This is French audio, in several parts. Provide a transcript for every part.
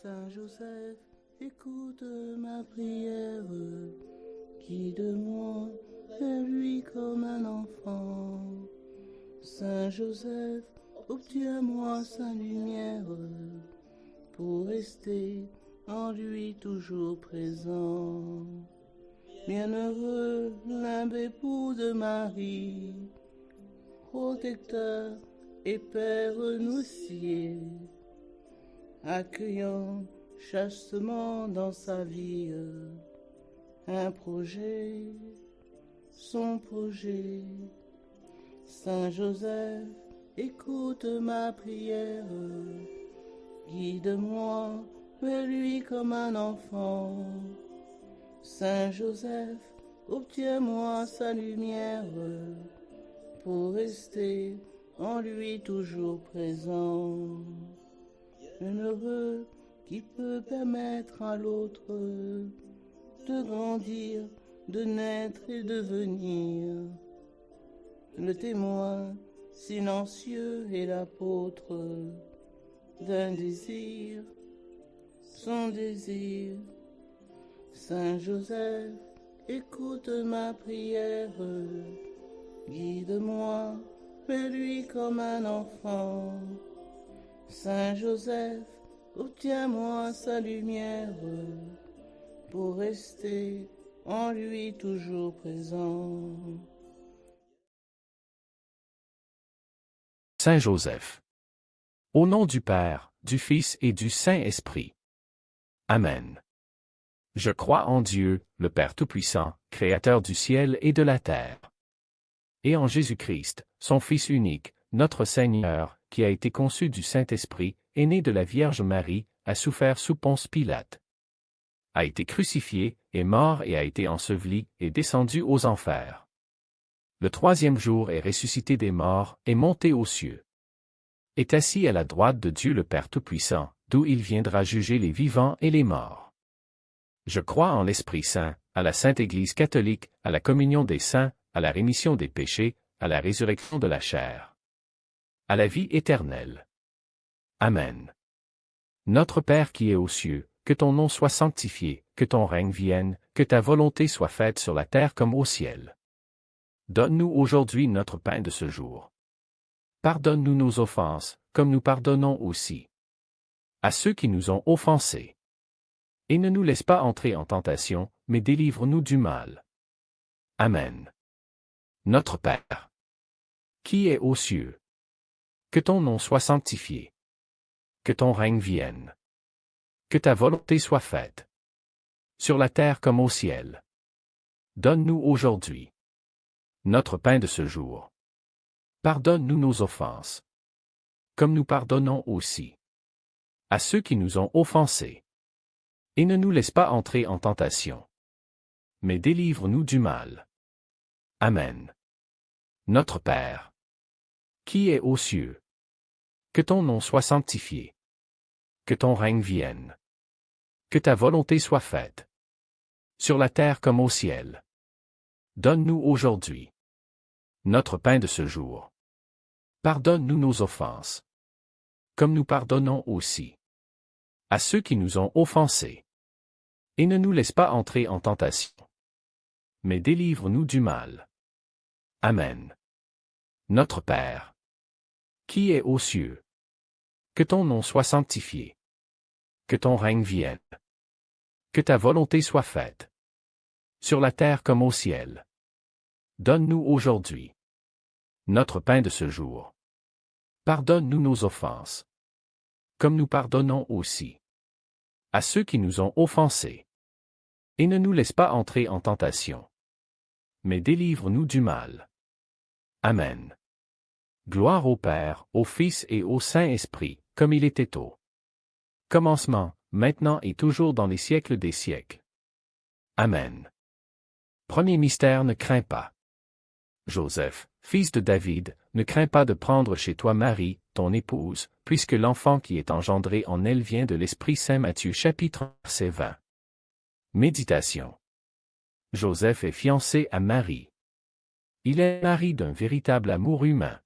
Saint Joseph, écoute ma prière, guide-moi vers lui comme un enfant. Saint Joseph, obtiens-moi sa lumière, pour rester en lui toujours présent. Bienheureux limbe époux de Marie, protecteur et père nourricier, accueillant chastement dans sa vie un projet, son projet. Saint Joseph, écoute ma prière, guide-moi vers lui comme un enfant. Saint Joseph, obtiens-moi sa lumière, pour rester en lui toujours présent. Bienheureux qui peut permettre à l'autre de grandir, de naître et de venir. Le témoin silencieux et l'apôtre d'un désir, son désir. Saint Joseph, écoute ma prière, guide-moi vers lui comme un enfant. Saint Joseph, obtiens-moi sa lumière, pour rester en lui toujours présent. Saint Joseph. Au nom du Père, du Fils et du Saint-Esprit. Amen. Je crois en Dieu, le Père Tout-Puissant, Créateur du ciel et de la terre. Et en Jésus-Christ, son Fils unique, notre Seigneur, qui a été conçu du Saint-Esprit, est né de la Vierge Marie, a souffert sous Ponce Pilate, a été crucifié, est mort et a été enseveli, et descendu aux enfers. Le troisième jour est ressuscité des morts, est monté aux cieux. Est assis à la droite de Dieu le Père Tout-Puissant, d'où il viendra juger les vivants et les morts. Je crois en l'Esprit Saint, à la Sainte Église catholique, à la communion des saints, à la rémission des péchés, à la résurrection de la chair, à la vie éternelle. Amen. Notre Père qui es aux cieux, que ton nom soit sanctifié, que ton règne vienne, que ta volonté soit faite sur la terre comme au ciel. Donne-nous aujourd'hui notre pain de ce jour. Pardonne-nous nos offenses, comme nous pardonnons aussi à ceux qui nous ont offensés. Et ne nous laisse pas entrer en tentation, mais délivre-nous du mal. Amen. Notre Père, qui es aux cieux, que ton nom soit sanctifié. Que ton règne vienne. Que ta volonté soit faite, sur la terre comme au ciel. Donne-nous aujourd'hui notre pain de ce jour. Pardonne-nous nos offenses, comme nous pardonnons aussi à ceux qui nous ont offensés. Et ne nous laisse pas entrer en tentation, mais délivre-nous du mal. Amen. Notre Père, qui es aux cieux, que ton nom soit sanctifié. Que ton règne vienne. Que ta volonté soit faite, sur la terre comme au ciel. Donne-nous aujourd'hui notre pain de ce jour. Pardonne-nous nos offenses, comme nous pardonnons aussi à ceux qui nous ont offensés. Et ne nous laisse pas entrer en tentation, mais délivre-nous du mal. Amen. Notre Père, qui es aux cieux, que ton nom soit sanctifié. Que ton règne vienne. Que ta volonté soit faite, sur la terre comme au ciel. Donne-nous aujourd'hui notre pain de ce jour. Pardonne-nous nos offenses, comme nous pardonnons aussi à ceux qui nous ont offensés. Et ne nous laisse pas entrer en tentation, mais délivre-nous du mal. Amen. Gloire au Père, au Fils et au Saint-Esprit, comme il était au commencement, maintenant et toujours dans les siècles des siècles. Amen. Premier mystère, ne crains pas. Joseph, fils de David, ne crains pas de prendre chez toi Marie, ton épouse, puisque l'enfant qui est engendré en elle vient de l'Esprit Saint. Matthieu chapitre 20. Méditation. Joseph est fiancé à Marie. Il est mari d'un véritable amour humain.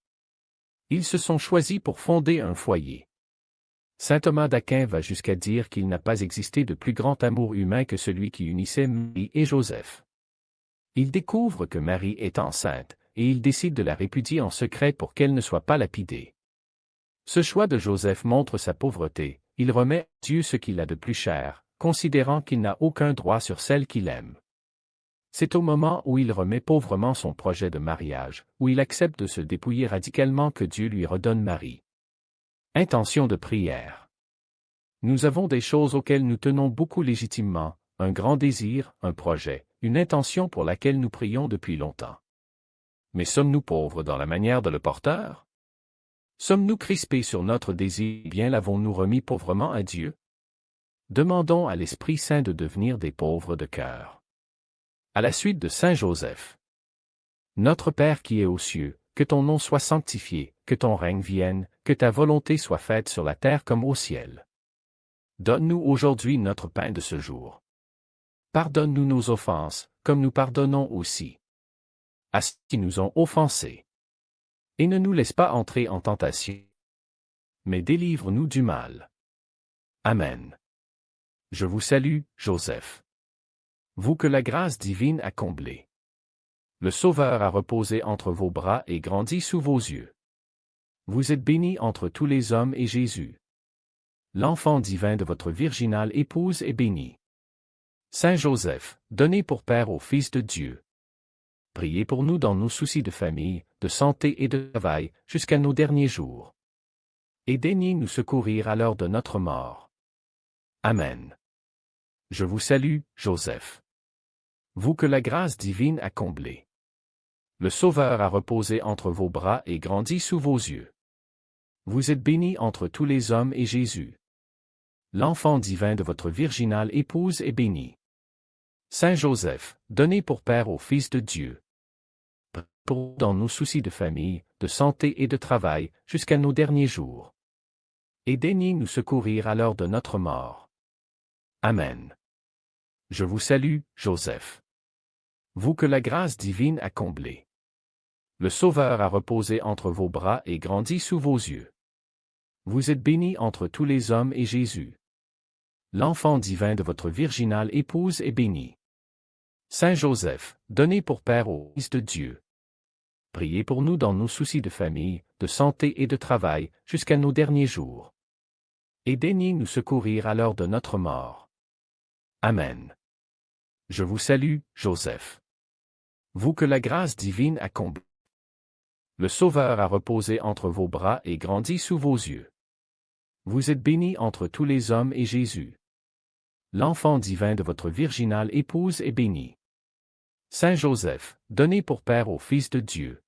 Ils se sont choisis pour fonder un foyer. Saint Thomas d'Aquin va jusqu'à dire qu'il n'a pas existé de plus grand amour humain que celui qui unissait Marie et Joseph. Il découvre que Marie est enceinte, et il décide de la répudier en secret pour qu'elle ne soit pas lapidée. Ce choix de Joseph montre sa pauvreté, il remet à Dieu ce qu'il a de plus cher, considérant qu'il n'a aucun droit sur celle qu'il aime. C'est au moment où il remet pauvrement son projet de mariage, où il accepte de se dépouiller radicalement que Dieu lui redonne Marie. Intention de prière. Nous avons des choses auxquelles nous tenons beaucoup légitimement, un grand désir, un projet, une intention pour laquelle nous prions depuis longtemps. Mais sommes-nous pauvres dans la manière de le porteur? Sommes-nous crispés sur notre désir, bien l'avons-nous remis pauvrement à Dieu? Demandons à l'Esprit Saint de devenir des pauvres de cœur. À la suite de Saint Joseph. Notre Père qui es aux cieux, que ton nom soit sanctifié, que ton règne vienne, que ta volonté soit faite sur la terre comme au ciel. Donne-nous aujourd'hui notre pain de ce jour. Pardonne-nous nos offenses, comme nous pardonnons aussi à ceux qui nous ont offensés. Et ne nous laisse pas entrer en tentation, mais délivre-nous du mal. Amen. Je vous salue, Joseph. Vous que la grâce divine a comblé. Le Sauveur a reposé entre vos bras et grandi sous vos yeux. Vous êtes béni entre tous les hommes et Jésus, l'enfant divin de votre virginale épouse, est béni. Saint Joseph, donné pour Père au Fils de Dieu. Priez pour nous dans nos soucis de famille, de santé et de travail, jusqu'à nos derniers jours. Et daignez nous secourir à l'heure de notre mort. Amen. Je vous salue, Joseph. Vous que la grâce divine a comblé. Le Sauveur a reposé entre vos bras et grandi sous vos yeux. Vous êtes béni entre tous les hommes et Jésus, l'enfant divin de votre virginale épouse, est béni. Saint Joseph, donné pour Père au Fils de Dieu. Pour dans nos soucis de famille, de santé et de travail, jusqu'à nos derniers jours. Et daignez nous secourir à l'heure de notre mort. Amen. Je vous salue, Joseph. Vous que la grâce divine a comblé. Le Sauveur a reposé entre vos bras et grandi sous vos yeux. Vous êtes béni entre tous les hommes et Jésus, l'enfant divin de votre virginale épouse, est béni. Saint Joseph, donné pour Père au Fils de Dieu. Priez pour nous dans nos soucis de famille, de santé et de travail, jusqu'à nos derniers jours. Et daignez nous secourir à l'heure de notre mort. Amen. Je vous salue, Joseph. Vous que la grâce divine a comblé. Le Sauveur a reposé entre vos bras et grandi sous vos yeux. Vous êtes béni entre tous les hommes et Jésus, l'enfant divin de votre virginale épouse, est béni. Saint Joseph, donné pour Père au Fils de Dieu.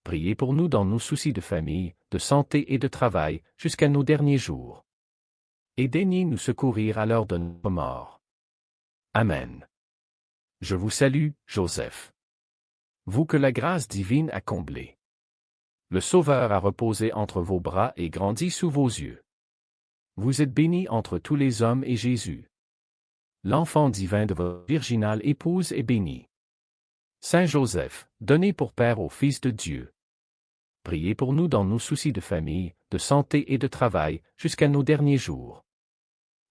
Priez pour nous dans nos soucis de famille, de santé et de travail, jusqu'à nos derniers jours. Et daignez nous secourir à l'heure de notre mort. Amen. Je vous salue, Joseph. Vous que la grâce divine a comblé. Le Sauveur a reposé entre vos bras et grandi sous vos yeux. Vous êtes béni entre tous les hommes et Jésus, l'enfant divin de votre virginale épouse, est béni. Saint Joseph, donné pour Père au Fils de Dieu. Priez pour nous dans nos soucis de famille, de santé et de travail, jusqu'à nos derniers jours.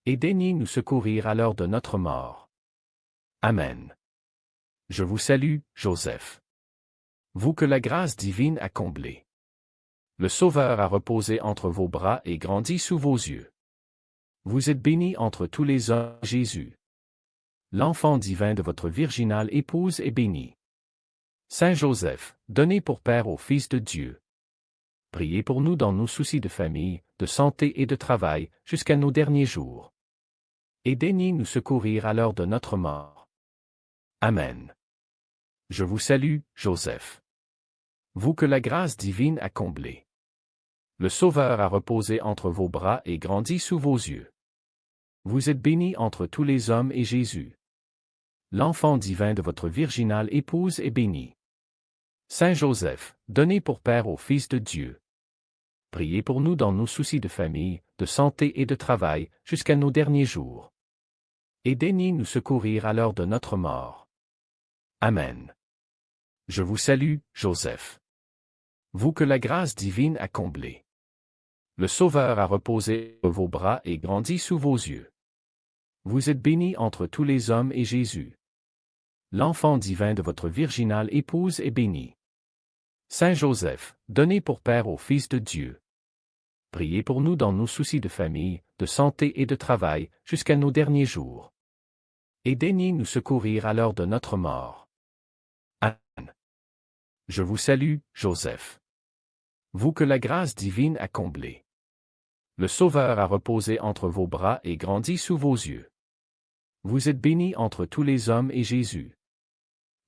Et daignez nous secourir à l'heure de notre mort. Amen. Je vous salue, Joseph. Vous que la grâce divine a comblé. Le Sauveur a reposé entre vos bras et grandi sous vos yeux. Vous êtes béni entre tous les hommes, Jésus, l'enfant divin de votre virginale épouse, est béni. Saint Joseph, donné pour Père au Fils de Dieu. Priez pour nous dans nos soucis de famille, de santé et de travail, jusqu'à nos derniers jours. Et daignez nous secourir à l'heure de notre mort. Amen. Je vous salue, Joseph. Vous que la grâce divine a comblé. Le Sauveur a reposé entre vos bras et grandi sous vos yeux. Vous êtes béni entre tous les hommes et Jésus, l'enfant divin de votre virginale épouse, est béni. Saint Joseph, donné pour Père au Fils de Dieu. Priez pour nous dans nos soucis de famille, de santé et de travail, jusqu'à nos derniers jours. Et daignez nous secourir à l'heure de notre mort. Amen. Je vous salue, Joseph. Vous que la grâce divine a comblé. Le Sauveur a reposé sur vos bras et grandi sous vos yeux. Vous êtes bénie entre tous les hommes et Jésus, l'enfant divin de votre virginale épouse, est béni. Saint Joseph, donné pour Père au Fils de Dieu, priez pour nous dans nos soucis de famille, de santé et de travail, jusqu'à nos derniers jours. Et daignez nous secourir à l'heure de notre mort. Amen. Je vous salue, Joseph. Vous que la grâce divine a comblé. Le Sauveur a reposé entre vos bras et grandi sous vos yeux. Vous êtes bénie entre tous les hommes et Jésus,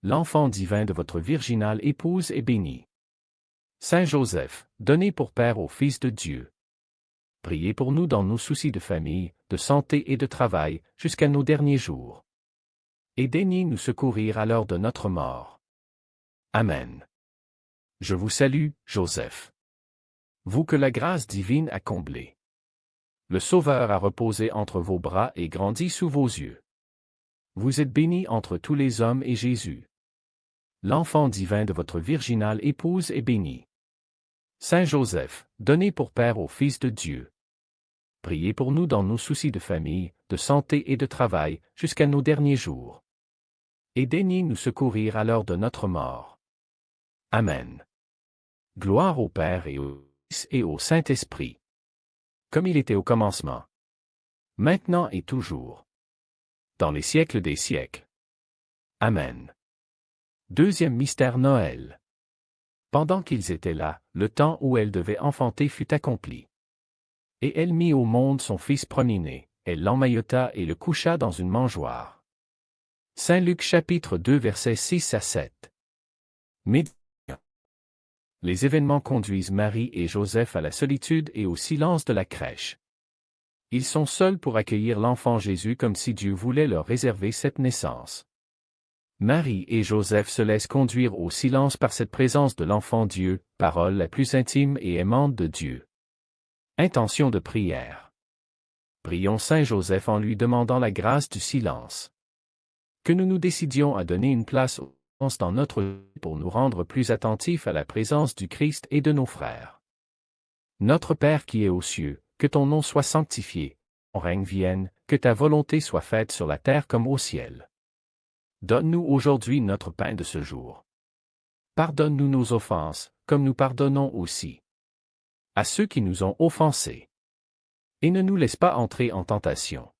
l'enfant divin de votre virginale épouse, est béni. Saint Joseph, donné pour Père au Fils de Dieu, priez pour nous dans nos soucis de famille, de santé et de travail, jusqu'à nos derniers jours. Et daignez nous secourir à l'heure de notre mort. Amen. Je vous salue, Joseph. Vous que la grâce divine a comblé. Le Sauveur a reposé entre vos bras et grandi sous vos yeux. Vous êtes bénie entre tous les hommes et Jésus, l'enfant divin de votre virginale épouse, est béni. Saint Joseph, donné pour Père au Fils de Dieu, priez pour nous dans nos soucis de famille, de santé et de travail, jusqu'à nos derniers jours. Et daignez nous secourir à l'heure de notre mort. Amen. Gloire au Père et au Fils et au Saint-Esprit, comme il était au commencement, maintenant et toujours, dans les siècles des siècles. Amen. Deuxième mystère Noël. Pendant qu'ils étaient là, le temps où elle devait enfanter fut accompli. Et elle mit au monde son fils premier-né, elle l'emmaillota et le coucha dans une mangeoire. Saint Luc chapitre 2 versets 6 à 7. Méditation. Les événements conduisent Marie et Joseph à la solitude et au silence de la crèche. Ils sont seuls pour accueillir l'enfant Jésus comme si Dieu voulait leur réserver cette naissance. Marie et Joseph se laissent conduire au silence par cette présence de l'enfant Dieu, parole la plus intime et aimante de Dieu. Intention de prière. Prions Saint Joseph en lui demandant la grâce du silence. Que nous nous décidions à donner une place au silence dans notre vie pour nous rendre plus attentifs à la présence du Christ et de nos frères. Notre Père qui es aux cieux, que ton nom soit sanctifié, ton règne vienne, que ta volonté soit faite sur la terre comme au ciel. Donne-nous aujourd'hui notre pain de ce jour. Pardonne-nous nos offenses, comme nous pardonnons aussi à ceux qui nous ont offensés. Et ne nous laisse pas entrer en tentation,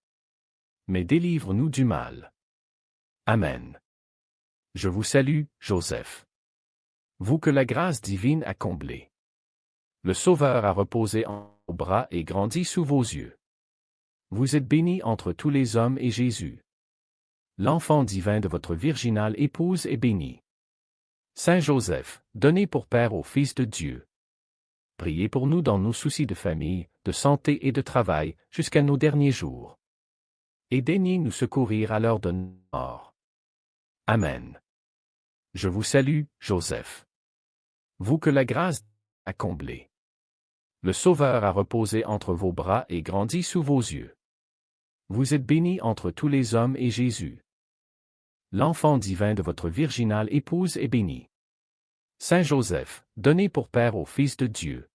mais délivre-nous du mal. Amen. Je vous salue, Joseph. Vous que la grâce divine a comblé. Le Sauveur a reposé en vos bras et grandi sous vos yeux. Vous êtes bénie entre tous les hommes et Jésus, l'enfant divin de votre virginale épouse, est béni. Saint Joseph, donné pour Père au Fils de Dieu, priez pour nous dans nos soucis de famille, de santé et de travail, jusqu'à nos derniers jours. Et daignez nous secourir à l'heure de notre mort. Amen. Je vous salue, Joseph. Vous que la grâce a comblé. Le Sauveur a reposé entre vos bras et grandi sous vos yeux. Vous êtes bénie entre tous les hommes et Jésus, l'enfant divin de votre virginale épouse, est béni. Saint Joseph, donné pour Père au Fils de Dieu,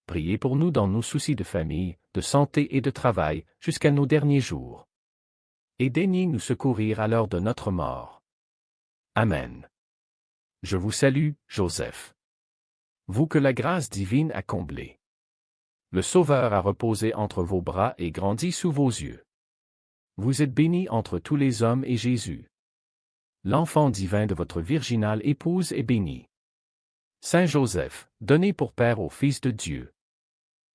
priez pour nous dans nos soucis de famille, de santé et de travail, jusqu'à nos derniers jours. Et daignez nous secourir à l'heure de notre mort. Amen. Je vous salue, Joseph. Vous que la grâce divine a comblé. Le Sauveur a reposé entre vos bras et grandi sous vos yeux. Vous êtes bénie entre tous les hommes et Jésus, l'enfant divin de votre virginale épouse, est béni. Saint Joseph, donné pour Père au Fils de Dieu,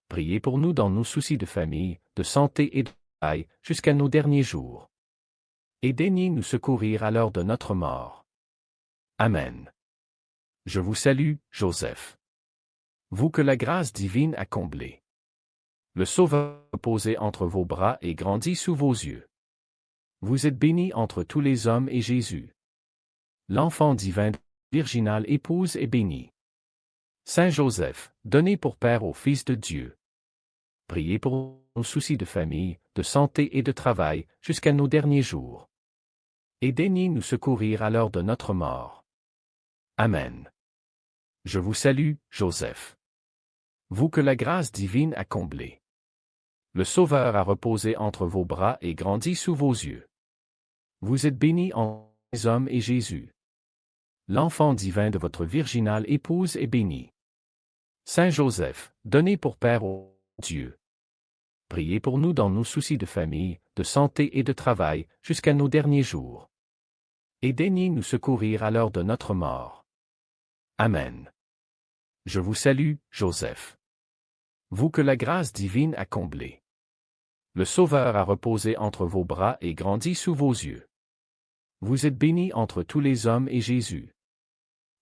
priez pour nous dans nos soucis de famille, de santé et de travail, jusqu'à nos derniers jours. Et daignez nous secourir à l'heure de notre mort. Amen. Je vous salue, Joseph. Vous que la grâce divine a comblé. Le Sauveur a posé entre vos bras et grandi sous vos yeux. Vous êtes bénie entre tous les hommes et Jésus, l'enfant divin de la virginale épouse, est béni. Saint Joseph, donné pour Père au Fils de Dieu, priez pour nos soucis de famille, de santé et de travail, jusqu'à nos derniers jours. Et daignez nous secourir à l'heure de notre mort. Amen. Je vous salue, Joseph. Vous que la grâce divine a comblé. Le Sauveur a reposé entre vos bras et grandi sous vos yeux. Vous êtes bénie entre les hommes et Jésus. L'enfant divin de votre virginale épouse est béni. Saint Joseph, donné pour Père au Dieu. Priez pour nous dans nos soucis de famille, de santé et de travail, jusqu'à nos derniers jours. Et daignez nous secourir à l'heure de notre mort. Amen. Je vous salue, Joseph. Vous que la grâce divine a comblé. Le Sauveur a reposé entre vos bras et grandi sous vos yeux. Vous êtes bénie entre tous les hommes et Jésus.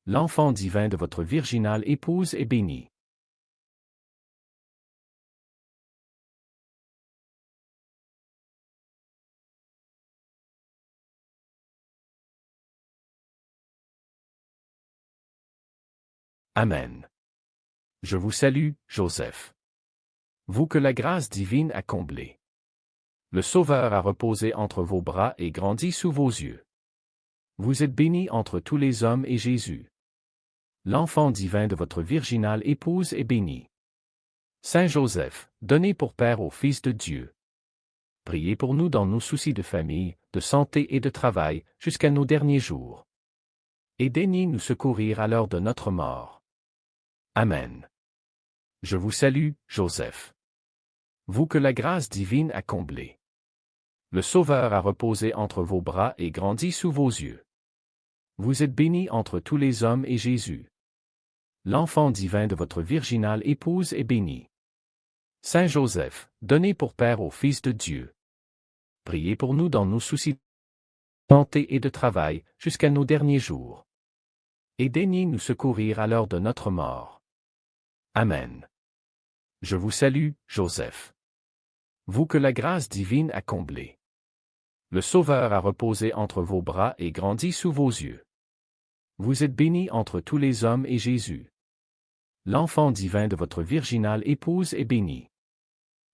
L'enfant divin de votre virginale épouse est béni. Amen. Je vous salue, Joseph. Vous que la grâce divine a comblé. Le Sauveur a reposé entre vos bras et grandi sous vos yeux. Vous êtes bénie entre tous les hommes et Jésus. L'enfant divin de votre virginale épouse est béni. Saint Joseph, donné pour Père au Fils de Dieu. Priez pour nous dans nos soucis de famille, de santé et de travail, jusqu'à nos derniers jours. Et daignez nous secourir à l'heure de notre mort. Amen. Je vous salue, Joseph. Vous que la grâce divine a comblé. Le Sauveur a reposé entre vos bras et grandi sous vos yeux. Vous êtes bénie entre tous les hommes et Jésus. L'enfant divin de votre virginale épouse est béni. Saint Joseph, donné pour Père au Fils de Dieu. Priez pour nous dans nos soucis de santé et de travail, jusqu'à nos derniers jours. Et daignez nous secourir à l'heure de notre mort. Amen. Je vous salue, Joseph. Vous que la grâce divine a comblé. Le Sauveur a reposé entre vos bras et grandi sous vos yeux. Vous êtes bénie entre tous les hommes et Jésus. L'enfant divin de votre virginale épouse est béni.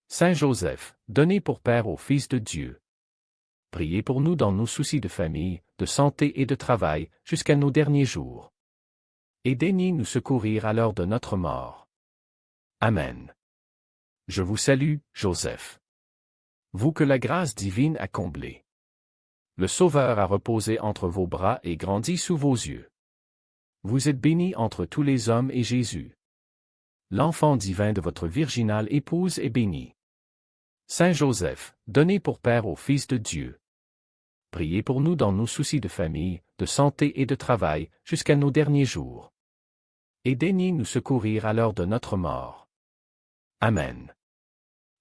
Saint Joseph, donné pour Père au Fils de Dieu. Priez pour nous dans nos soucis de famille, de santé et de travail, jusqu'à nos derniers jours. Et daignez nous secourir à l'heure de notre mort. Amen. Je vous salue, Joseph. Vous que la grâce divine a comblé. Le Sauveur a reposé entre vos bras et grandi sous vos yeux. Vous êtes bénie entre tous les hommes et Jésus. L'enfant divin de votre virginale épouse est béni. Saint Joseph, donné pour Père au Fils de Dieu. Priez pour nous dans nos soucis de famille, de santé et de travail, jusqu'à nos derniers jours. Et daignez nous secourir à l'heure de notre mort. Amen.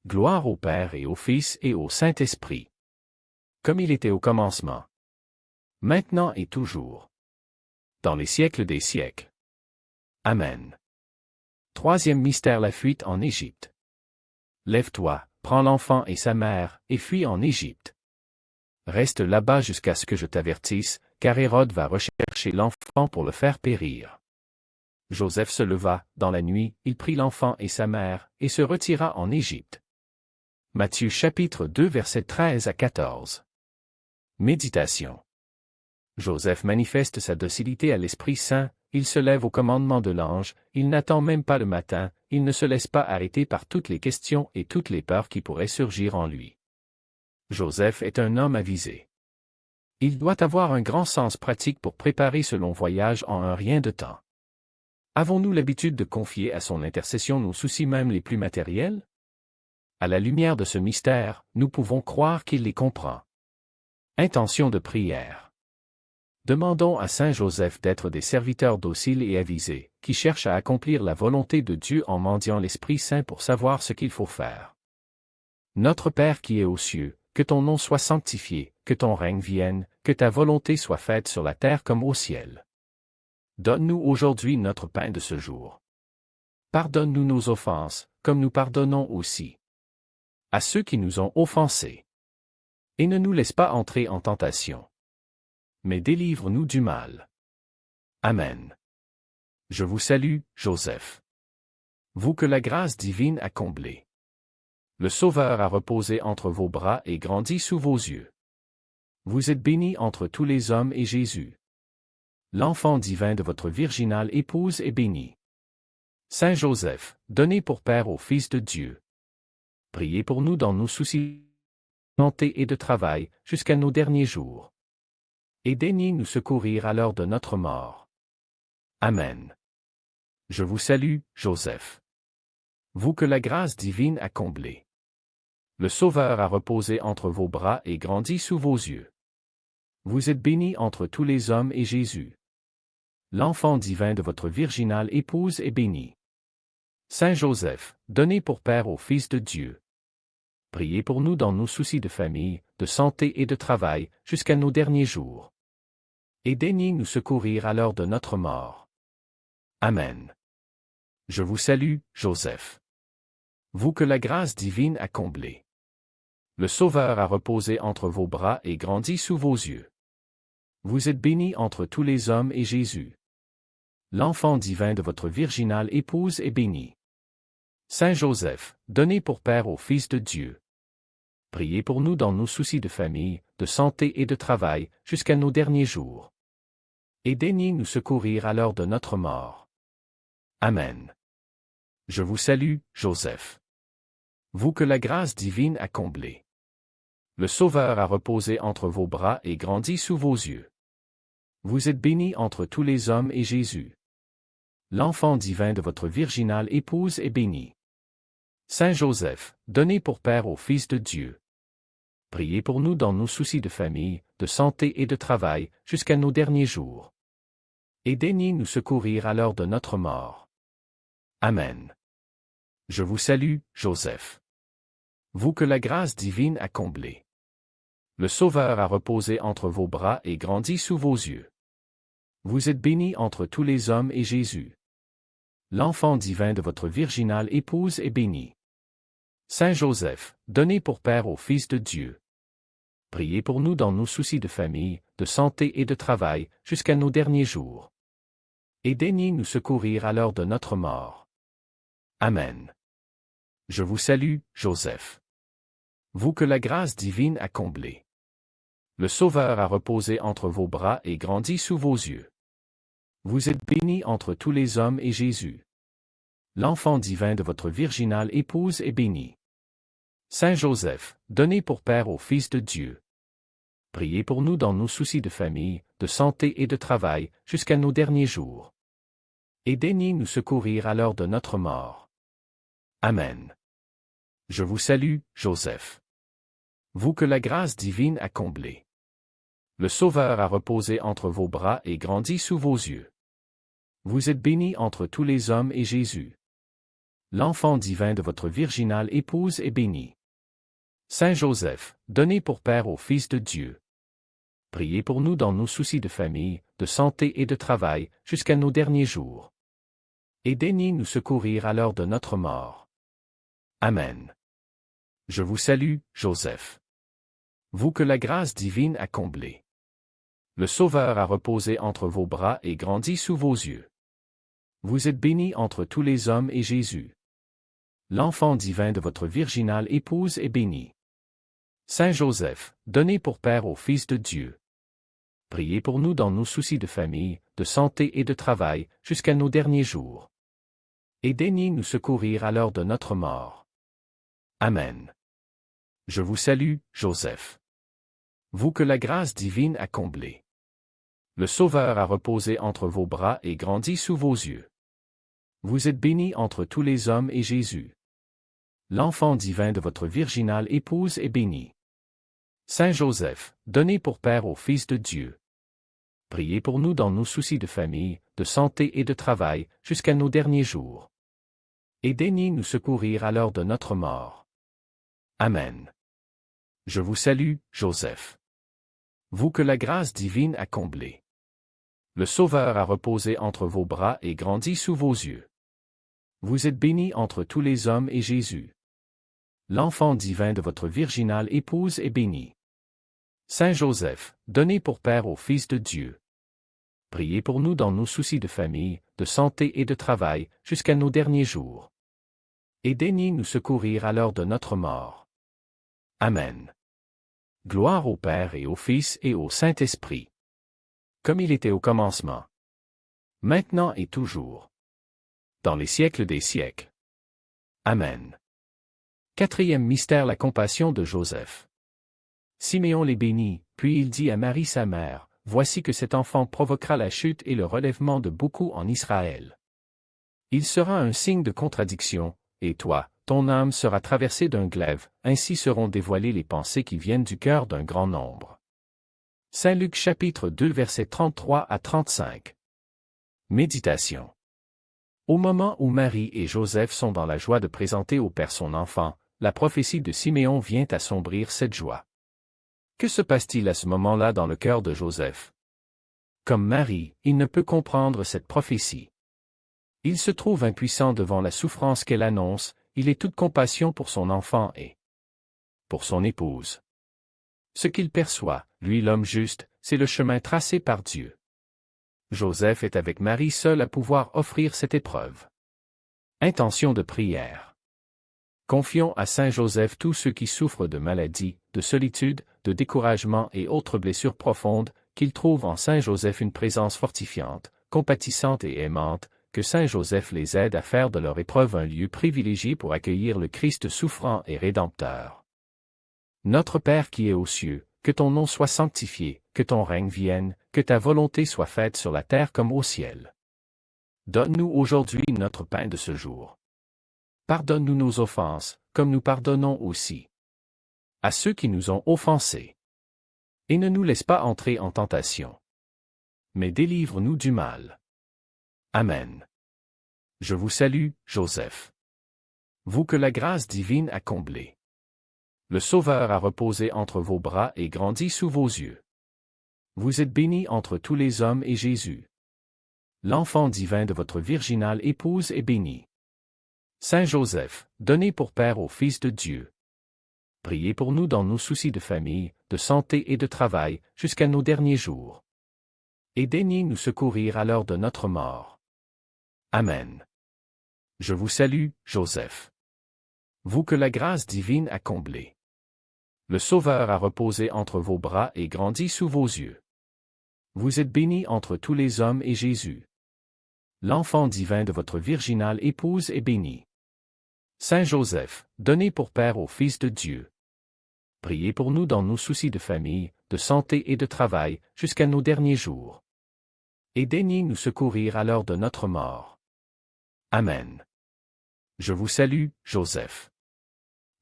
Gloire au Père et au Fils et au Saint-Esprit. Comme il était au commencement. Maintenant et toujours. Dans les siècles des siècles. Amen. Troisième mystère, la fuite en Égypte. Lève-toi, prends l'enfant et sa mère, et fuis en Égypte. Reste là-bas jusqu'à ce que je t'avertisse, car Hérode va rechercher l'enfant pour le faire périr. Joseph se leva, dans la nuit, il prit l'enfant et sa mère, et se retira en Égypte. Matthieu chapitre 2 versets 13 à 14. Méditation. Joseph manifeste sa docilité à l'Esprit Saint, il se lève au commandement de l'ange, il n'attend même pas le matin, il ne se laisse pas arrêter par toutes les questions et toutes les peurs qui pourraient surgir en lui. Joseph est un homme avisé. Il doit avoir un grand sens pratique pour préparer ce long voyage en un rien de temps. Avons-nous l'habitude de confier à son intercession nos soucis même les plus matériels? À la lumière de ce mystère, nous pouvons croire qu'il les comprend. Intention de prière. Demandons à Saint Joseph d'être des serviteurs dociles et avisés, qui cherchent à accomplir la volonté de Dieu en mendiant l'Esprit Saint pour savoir ce qu'il faut faire. Notre Père qui es aux cieux, que ton nom soit sanctifié, que ton règne vienne, que ta volonté soit faite sur la terre comme au ciel. Donne-nous aujourd'hui notre pain de ce jour. Pardonne-nous nos offenses, comme nous pardonnons aussi à ceux qui nous ont offensés. Et ne nous laisse pas entrer en tentation, mais délivre-nous du mal. Amen. Je vous salue, Joseph. Vous que la grâce divine a comblé. Le Sauveur a reposé entre vos bras et grandi sous vos yeux. Vous êtes bénie entre tous les hommes et Jésus. L'enfant divin de votre virginale épouse est béni. Saint Joseph, donné pour Père au Fils de Dieu. Priez pour nous dans nos soucis de santé et de travail, jusqu'à nos derniers jours. Et daignez nous secourir à l'heure de notre mort. Amen. Je vous salue, Joseph. Vous que la grâce divine a comblé. Le Sauveur a reposé entre vos bras et grandi sous vos yeux. Vous êtes béni entre tous les hommes et Jésus, l'enfant divin de votre virginale épouse, est béni. Saint Joseph, donné pour Père au Fils de Dieu. Priez pour nous dans nos soucis de famille, de santé et de travail, jusqu'à nos derniers jours. Et daignez nous secourir à l'heure de notre mort. Amen. Je vous salue, Joseph. Vous que la grâce divine a comblé. Le Sauveur a reposé entre vos bras et grandi sous vos yeux. Vous êtes béni entre tous les hommes et Jésus, l'enfant divin de votre virginale épouse, est béni. Saint Joseph, donné pour Père au Fils de Dieu. Priez pour nous dans nos soucis de famille, de santé et de travail, jusqu'à nos derniers jours. Et daignez nous secourir à l'heure de notre mort. Amen. Je vous salue, Joseph. Vous que la grâce divine a comblé. Le Sauveur a reposé entre vos bras et grandi sous vos yeux. Vous êtes béni entre tous les hommes et Jésus, l'enfant divin de votre virginale épouse, est béni. Saint Joseph, donné pour Père au Fils de Dieu. Priez pour nous dans nos soucis de famille, de santé et de travail, jusqu'à nos derniers jours. Et daignez nous secourir à l'heure de notre mort. Amen. Je vous salue, Joseph. Vous que la grâce divine a comblé. Le Sauveur a reposé entre vos bras et grandi sous vos yeux. Vous êtes béni entre tous les hommes et Jésus, l'enfant divin de votre virginale épouse, est béni. Saint Joseph, donné pour Père au Fils de Dieu. Priez pour nous dans nos soucis de famille, de santé et de travail, jusqu'à nos derniers jours. Et daignez nous secourir à l'heure de notre mort. Amen. Je vous salue, Joseph. Vous que la grâce divine a comblé. Le Sauveur a reposé entre vos bras et grandi sous vos yeux. Vous êtes béni entre tous les hommes et Jésus, l'enfant divin de votre virginale épouse, est béni. Saint Joseph, donné pour Père au Fils de Dieu. Priez pour nous dans nos soucis de famille, de santé et de travail, jusqu'à nos derniers jours. Et daignez nous secourir à l'heure de notre mort. Amen. Je vous salue, Joseph. Vous que la grâce divine a comblé. Le Sauveur a reposé entre vos bras et grandi sous vos yeux. Vous êtes béni entre tous les hommes et Jésus, l'enfant divin de votre virginale épouse, est béni. Saint Joseph, donné pour Père au Fils de Dieu. Priez pour nous dans nos soucis de famille, de santé et de travail, jusqu'à nos derniers jours. Et daignez nous secourir à l'heure de notre mort. Amen. Je vous salue, Joseph. Vous que la grâce divine a comblé. Le Sauveur a reposé entre vos bras et grandi sous vos yeux. Vous êtes béni entre tous les hommes et Jésus, l'enfant divin de votre virginale épouse, est béni. Saint Joseph, donné pour Père au Fils de Dieu. Priez pour nous dans nos soucis de famille, de santé et de travail, jusqu'à nos derniers jours. Et daignez nous secourir à l'heure de notre mort. Amen. Je vous salue, Joseph. Vous que la grâce divine a comblé. Le Sauveur a reposé entre vos bras et grandi sous vos yeux. Vous êtes béni entre tous les hommes et Jésus, l'enfant divin de votre virginale épouse, est béni. Saint Joseph, donné pour Père au Fils de Dieu. Priez pour nous dans nos soucis de famille, de santé et de travail, jusqu'à nos derniers jours. Et daignez nous secourir à l'heure de notre mort. Amen. Je vous salue, Joseph. Vous que la grâce divine a comblé. Le Sauveur a reposé entre vos bras et grandi sous vos yeux. Vous êtes béni entre tous les hommes et Jésus, l'enfant divin de votre virginale épouse, est béni. Saint Joseph, donné pour Père au Fils de Dieu. Priez pour nous dans nos soucis de famille, de santé et de travail, jusqu'à nos derniers jours. Et daignez nous secourir à l'heure de notre mort. Amen. Gloire au Père et au Fils et au Saint-Esprit, comme il était au commencement, maintenant et toujours, dans les siècles des siècles. Amen. Quatrième mystère, la compassion de Joseph. Siméon les bénit, puis il dit à Marie sa mère, « Voici que cet enfant provoquera la chute et le relèvement de beaucoup en Israël. Il sera un signe de contradiction, et toi, ton âme sera traversée d'un glaive, ainsi seront dévoilées les pensées qui viennent du cœur d'un grand nombre. » Saint Luc chapitre 2 versets 33 à 35. Méditation. Au moment où Marie et Joseph sont dans la joie de présenter au Père son enfant, la prophétie de Siméon vient assombrir cette joie. Que se passe-t-il à ce moment-là dans le cœur de Joseph? Comme Marie, il ne peut comprendre cette prophétie. Il se trouve impuissant devant la souffrance qu'elle annonce, il est toute compassion pour son enfant et pour son épouse. Ce qu'il perçoit, lui l'homme juste, c'est le chemin tracé par Dieu. Joseph est avec Marie seul à pouvoir offrir cette épreuve. Intention de prière. Confions à Saint Joseph tous ceux qui souffrent de maladie, de solitude, de découragement et autres blessures profondes, qu'ils trouvent en Saint Joseph une présence fortifiante, compatissante et aimante, que Saint Joseph les aide à faire de leur épreuve un lieu privilégié pour accueillir le Christ souffrant et rédempteur. Notre Père qui es aux cieux, que ton nom soit sanctifié, que ton règne vienne, que ta volonté soit faite sur la terre comme au ciel. Donne-nous aujourd'hui notre pain de ce jour. Pardonne-nous nos offenses, comme nous pardonnons aussi à ceux qui nous ont offensés. Et ne nous laisse pas entrer en tentation, mais délivre-nous du mal. Amen. Je vous salue, Joseph. Vous que la grâce divine a comblé. Le Sauveur a reposé entre vos bras et grandi sous vos yeux. Vous êtes béni entre tous les hommes et Jésus, l'enfant divin de votre virginale épouse, est béni. Saint Joseph, donné pour Père au Fils de Dieu, priez pour nous dans nos soucis de famille, de santé et de travail, jusqu'à nos derniers jours. Et daignez nous secourir à l'heure de notre mort. Amen. Je vous salue, Joseph. Vous que la grâce divine a comblé. Le Sauveur a reposé entre vos bras et grandi sous vos yeux. Vous êtes béni entre tous les hommes et Jésus, l'enfant divin de votre virginale épouse, est béni. Saint Joseph, donné pour Père au Fils de Dieu, priez pour nous dans nos soucis de famille, de santé et de travail, jusqu'à nos derniers jours. Et daignez nous secourir à l'heure de notre mort. Amen. Je vous salue, Joseph.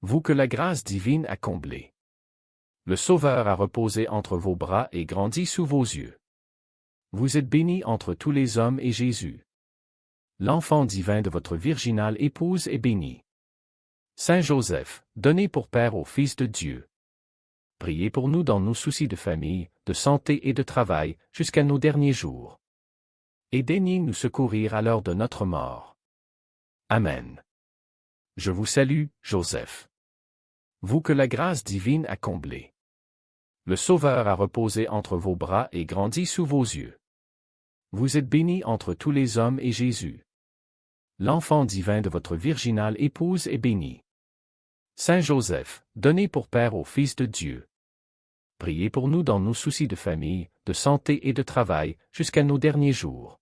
Vous que la grâce divine a comblé. Le Sauveur a reposé entre vos bras et grandi sous vos yeux. Vous êtes béni entre tous les hommes et Jésus, l'enfant divin de votre virginale épouse, est béni. Saint Joseph, donné pour Père au Fils de Dieu, priez pour nous dans nos soucis de famille, de santé et de travail, jusqu'à nos derniers jours. Et daignez nous secourir à l'heure de notre mort. Amen. Je vous salue, Joseph. Vous que la grâce divine a comblé. Le Sauveur a reposé entre vos bras et grandi sous vos yeux. Vous êtes béni entre tous les hommes et Jésus, l'enfant divin de votre virginale épouse, est béni. Saint Joseph, donné pour Père au Fils de Dieu, priez pour nous dans nos soucis de famille, de santé et de travail, jusqu'à nos derniers jours.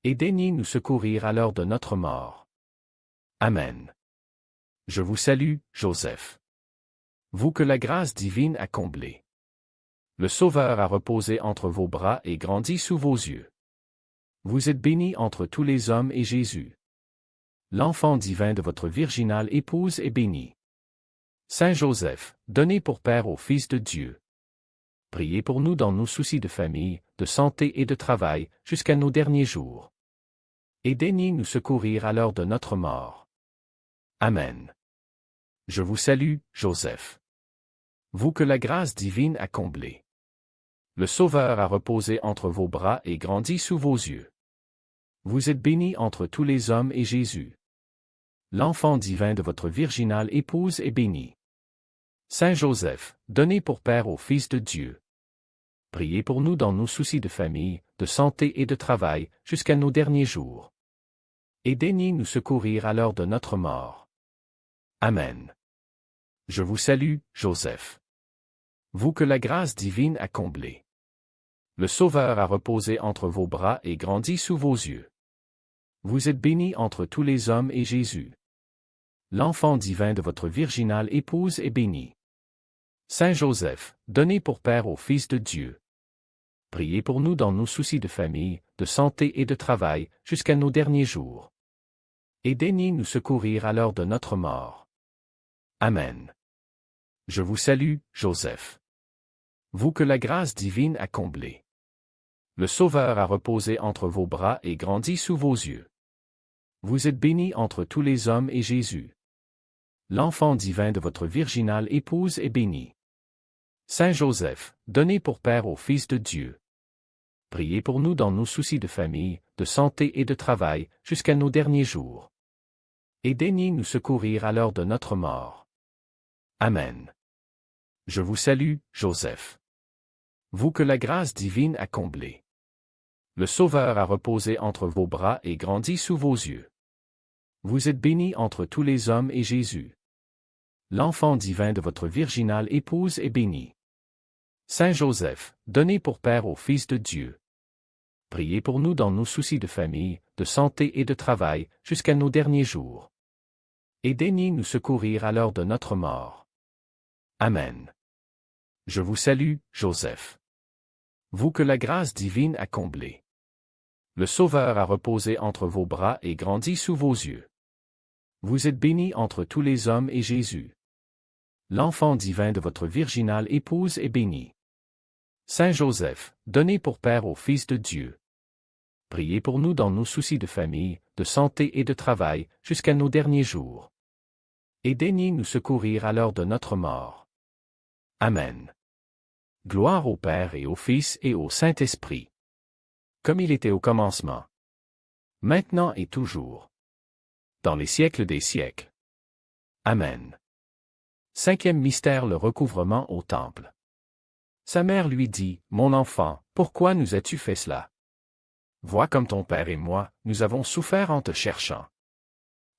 Et daignez nous secourir à l'heure de notre mort. Amen. Je vous salue, Joseph. Vous que la grâce divine a comblé. Le Sauveur a reposé entre vos bras et grandi sous vos yeux. Vous êtes béni entre tous les hommes et Jésus, l'enfant divin de votre virginale épouse, est béni. Saint Joseph, donné pour Père au Fils de Dieu, priez pour nous dans nos soucis de famille, de santé et de travail, jusqu'à nos derniers jours. Et daignez nous secourir à l'heure de notre mort. Amen. Je vous salue, Joseph. Vous que la grâce divine a comblé. Le Sauveur a reposé entre vos bras et grandi sous vos yeux. Vous êtes béni entre tous les hommes et Jésus, l'enfant divin de votre virginale épouse, est béni. Saint Joseph, donné pour Père au Fils de Dieu, priez pour nous dans nos soucis de famille, de santé et de travail, jusqu'à nos derniers jours. Et daignez nous secourir à l'heure de notre mort. Amen. Je vous salue, Joseph. Vous que la grâce divine a comblé. Le Sauveur a reposé entre vos bras et grandi sous vos yeux. Vous êtes bénie entre tous les hommes et Jésus, l'enfant divin de votre virginale épouse, est béni. Saint Joseph, donné pour Père au Fils de Dieu, priez pour nous dans nos soucis de famille, de santé et de travail, jusqu'à nos derniers jours. Et daignez nous secourir à l'heure de notre mort. Amen. Je vous salue, Joseph. Vous que la grâce divine a comblé. Le Sauveur a reposé entre vos bras et grandi sous vos yeux. Vous êtes béni entre tous les hommes et Jésus, l'enfant divin de votre virginale épouse, est béni. Saint Joseph, donné pour Père au Fils de Dieu, priez pour nous dans nos soucis de famille, de santé et de travail, jusqu'à nos derniers jours. Et daignez nous secourir à l'heure de notre mort. Amen. Je vous salue, Joseph. Vous que la grâce divine a comblé. Le Sauveur a reposé entre vos bras et grandi sous vos yeux. Vous êtes béni entre tous les hommes et Jésus, l'enfant divin de votre virginale épouse, est béni. Saint Joseph, donné pour Père au Fils de Dieu, priez pour nous dans nos soucis de famille, de santé et de travail, jusqu'à nos derniers jours. Et daignez nous secourir à l'heure de notre mort. Amen. Je vous salue, Joseph. Vous que la grâce divine a comblé. Le Sauveur a reposé entre vos bras et grandi sous vos yeux. Vous êtes béni entre tous les hommes et Jésus, l'enfant divin de votre virginale épouse, est béni. Saint Joseph, donné pour Père au Fils de Dieu, priez pour nous dans nos soucis de famille, de santé et de travail, jusqu'à nos derniers jours. Et daignez nous secourir à l'heure de notre mort. Amen. Gloire au Père et au Fils et au Saint-Esprit, comme il était au commencement, maintenant et toujours, dans les siècles des siècles. Amen. Cinquième mystère, le recouvrement au temple. Sa mère lui dit, « Mon enfant, pourquoi nous as-tu fait cela? Vois comme ton père et moi, nous avons souffert en te cherchant. »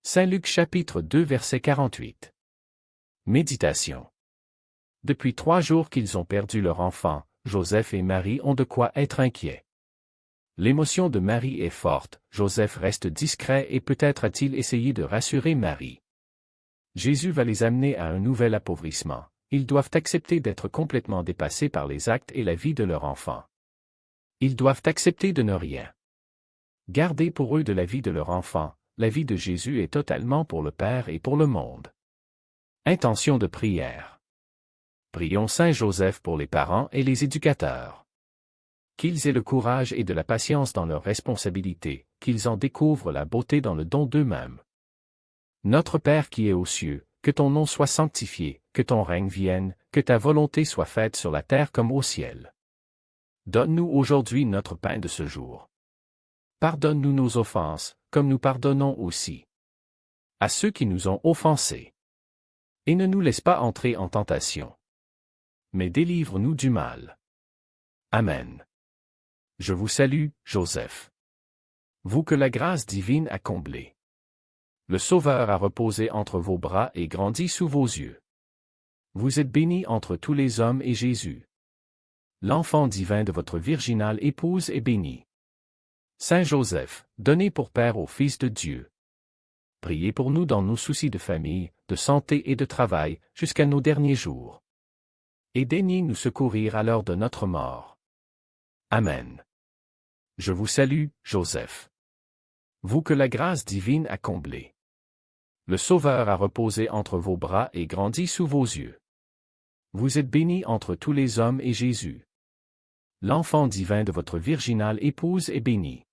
Saint Luc chapitre 2 verset 48. Méditation. Depuis 3 jours qu'ils ont perdu leur enfant, Joseph et Marie ont de quoi être inquiets. L'émotion de Marie est forte, Joseph reste discret et peut-être a-t-il essayé de rassurer Marie. Jésus va les amener à un nouvel appauvrissement. Ils doivent accepter d'être complètement dépassés par les actes et la vie de leur enfant. Ils doivent accepter de ne rien garder pour eux de la vie de leur enfant. La vie de Jésus est totalement pour le Père et pour le monde. Intention de prière. Prions Saint Joseph pour les parents et les éducateurs. Qu'ils aient le courage et de la patience dans leurs responsabilités, qu'ils en découvrent la beauté dans le don d'eux-mêmes. Notre Père qui es aux cieux, que ton nom soit sanctifié, que ton règne vienne, que ta volonté soit faite sur la terre comme au ciel. Donne-nous aujourd'hui notre pain de ce jour. Pardonne-nous nos offenses, comme nous pardonnons aussi à ceux qui nous ont offensés. Et ne nous laisse pas entrer en tentation, mais délivre-nous du mal. Amen. Je vous salue, Joseph. Vous que la grâce divine a comblé. Le Sauveur a reposé entre vos bras et grandi sous vos yeux. Vous êtes béni entre tous les hommes et Jésus, l'enfant divin de votre virginale épouse, est béni. Saint Joseph, donné pour Père au Fils de Dieu, priez pour nous dans nos soucis de famille, de santé et de travail, jusqu'à nos derniers jours. Et daignez nous secourir à l'heure de notre mort. Amen. Je vous salue, Joseph. Vous que la grâce divine a comblé. Le Sauveur a reposé entre vos bras et grandi sous vos yeux. Vous êtes béni entre tous les hommes et Jésus, l'enfant divin de votre virginale épouse, est béni.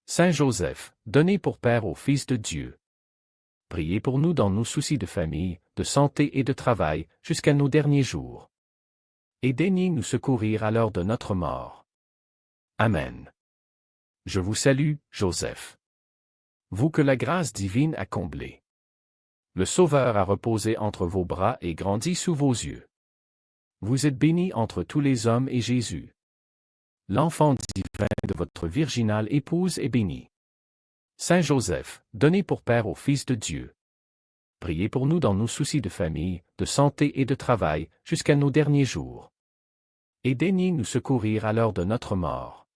Saint Joseph, donné pour Père au Fils de Dieu, priez pour nous dans nos soucis de famille, de santé et de travail, jusqu'à nos derniers jours. Et daignez nous secourir à l'heure de notre mort. Amen. Je vous salue, Joseph. Vous que la grâce divine a comblé. Le Sauveur a reposé entre vos bras et grandi sous vos yeux. Vous êtes béni entre tous les hommes et Jésus, l'enfant divin de votre virginale épouse, est béni. Saint Joseph, donné pour Père au Fils de Dieu, priez pour nous dans nos soucis de famille, de santé et de travail, jusqu'à nos derniers jours. Et daignez nous secourir à l'heure de notre mort.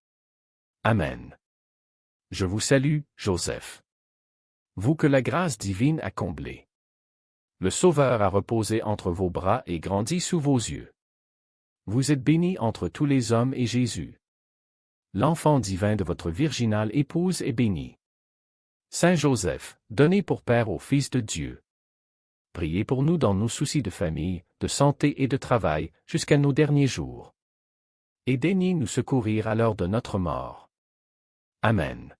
Amen. Je vous salue, Joseph. Vous que la grâce divine a comblé. Le Sauveur a reposé entre vos bras et grandi sous vos yeux. Vous êtes béni entre tous les hommes et Jésus, l'enfant divin de votre virginale épouse, est béni. Saint Joseph, donné pour Père au Fils de Dieu. Priez pour nous dans nos soucis de famille, de santé et de travail, jusqu'à nos derniers jours. Et daignez nous secourir à l'heure de notre mort. Amen.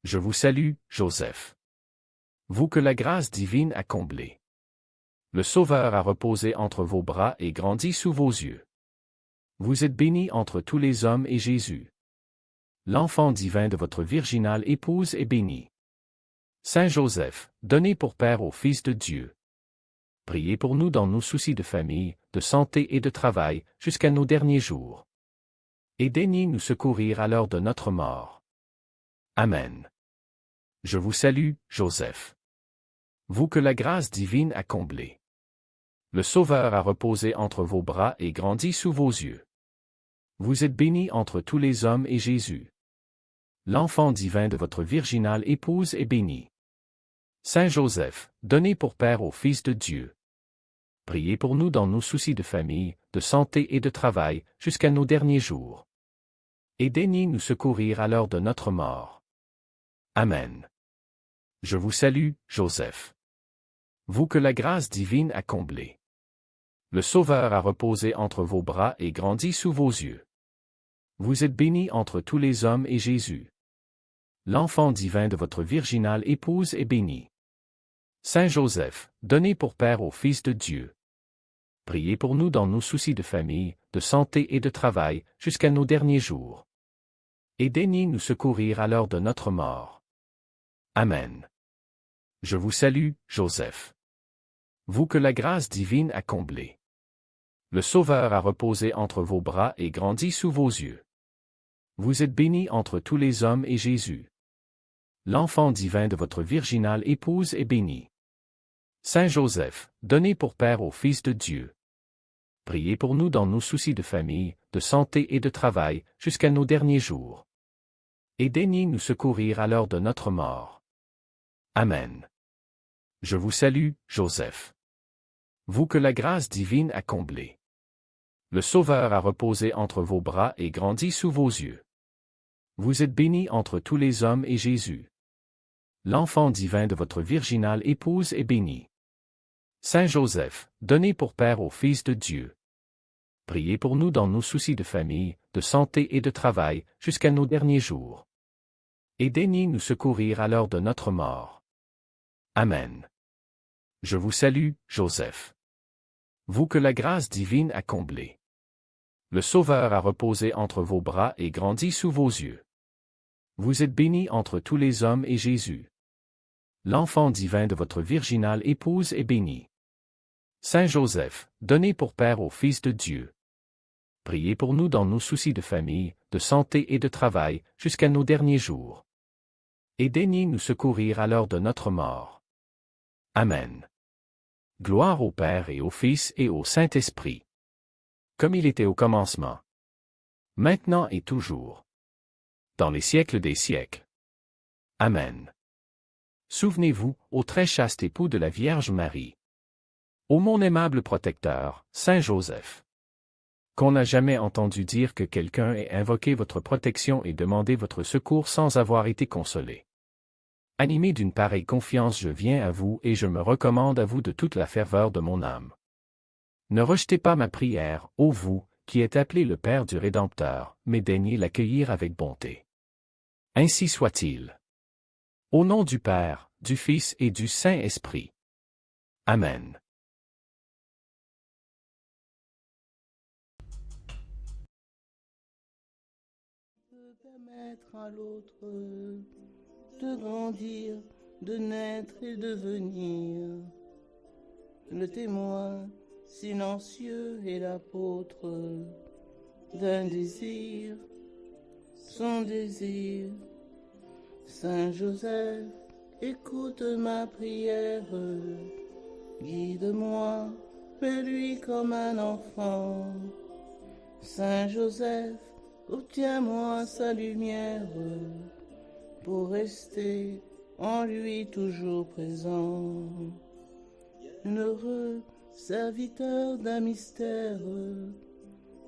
Je vous salue, Joseph. Vous que la grâce divine a comblé. Le Sauveur a reposé entre vos bras et grandi sous vos yeux. Vous êtes béni entre tous les hommes et Jésus, l'enfant divin de votre virginale épouse, est béni. Saint Joseph, donné pour Père au Fils de Dieu. Priez pour nous dans nos soucis de famille, de santé et de travail, jusqu'à nos derniers jours. Et daignez nous secourir à l'heure de notre mort. Amen. Je vous salue, Joseph. Vous que la grâce divine a comblé. Le Sauveur a reposé entre vos bras et grandi sous vos yeux. Vous êtes béni entre tous les hommes et Jésus, l'enfant divin de votre virginale épouse, est béni. Saint Joseph, donné pour Père au Fils de Dieu. Priez pour nous dans nos soucis de famille, de santé et de travail, jusqu'à nos derniers jours. Et daignez nous secourir à l'heure de notre mort. Amen. Je vous salue, Joseph. Vous que la grâce divine a comblé. Le Sauveur a reposé entre vos bras et grandi sous vos yeux. Vous êtes béni entre tous les hommes et Jésus, l'enfant divin de votre virginale épouse, est béni. Saint Joseph, donné pour Père au Fils de Dieu. Priez pour nous dans nos soucis de famille, de santé et de travail, jusqu'à nos derniers jours. Et daignez nous secourir à l'heure de notre mort. Amen. Je vous salue, Joseph. Vous que la grâce divine a comblé. Le Sauveur a reposé entre vos bras et grandi sous vos yeux. Vous êtes béni entre tous les hommes et Jésus, l'enfant divin de votre virginale épouse, est béni. Saint Joseph, donné pour Père au Fils de Dieu. Priez pour nous dans nos soucis de famille, de santé et de travail, jusqu'à nos derniers jours. Et daignez nous secourir à l'heure de notre mort. Amen. Je vous salue, Joseph. Vous que la grâce divine a comblé. Le Sauveur a reposé entre vos bras et grandi sous vos yeux. Vous êtes béni entre tous les hommes et Jésus, l'enfant divin de votre virginale épouse, est béni. Saint Joseph, donné pour Père au Fils de Dieu. Priez pour nous dans nos soucis de famille, de santé et de travail, jusqu'à nos derniers jours. Et daignez nous secourir à l'heure de notre mort. Amen. Je vous salue, Joseph. Vous que la grâce divine a comblé. Le Sauveur a reposé entre vos bras et grandi sous vos yeux. Vous êtes béni entre tous les hommes et Jésus, l'enfant divin de votre virginale épouse, est béni. Saint Joseph, donné pour Père au Fils de Dieu. Priez pour nous dans nos soucis de famille, de santé et de travail, jusqu'à nos derniers jours. Et daignez nous secourir à l'heure de notre mort. Amen. Gloire au Père et au Fils et au Saint-Esprit, comme il était au commencement, maintenant et toujours, dans les siècles des siècles. Amen. Souvenez-vous, ô très chaste époux de la Vierge Marie, ô mon aimable protecteur, Saint Joseph, qu'on n'a jamais entendu dire que quelqu'un ait invoqué votre protection et demandé votre secours sans avoir été consolé. Animé d'une pareille confiance, je viens à vous et je me recommande à vous de toute la ferveur de mon âme. Ne rejetez pas ma prière, ô vous, qui êtes appelé le Père du Rédempteur, mais daignez l'accueillir avec bonté. Ainsi soit-il. Au nom du Père, du Fils et du Saint-Esprit. Amen. Permettre à l'autre de grandir, de naître et de venir. Le témoin silencieux et l'apôtre d'un désir, son désir. Saint Joseph, écoute ma prière, guide-moi, fais-lui comme un enfant. Saint Joseph, obtiens-moi sa lumière, pour rester en lui toujours présent. Heureux serviteur d'un mystère,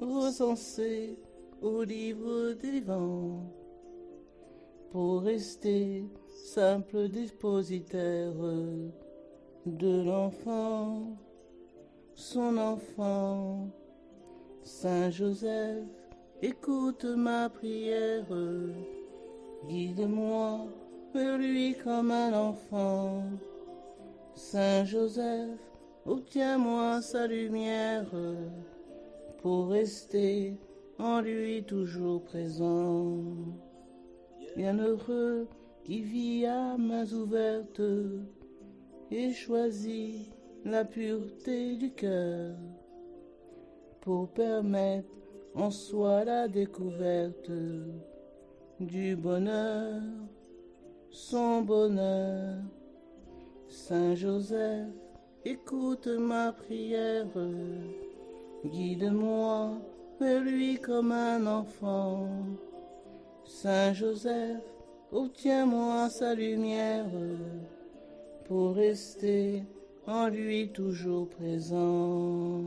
recensé au livre des vents, pour rester simple dépositaire de l'enfant, son enfant. Saint Joseph, écoute ma prière, guide-moi vers lui comme un enfant. Saint Joseph, obtiens-moi sa lumière, pour rester en lui toujours présent. Bienheureux qui vit à mains ouvertes et choisit la pureté du cœur, pour permettre en soi la découverte du bonheur, son bonheur. Saint Joseph, écoute ma prière, guide-moi vers lui comme un enfant. Saint Joseph, obtiens-moi sa lumière, pour rester en lui toujours présent.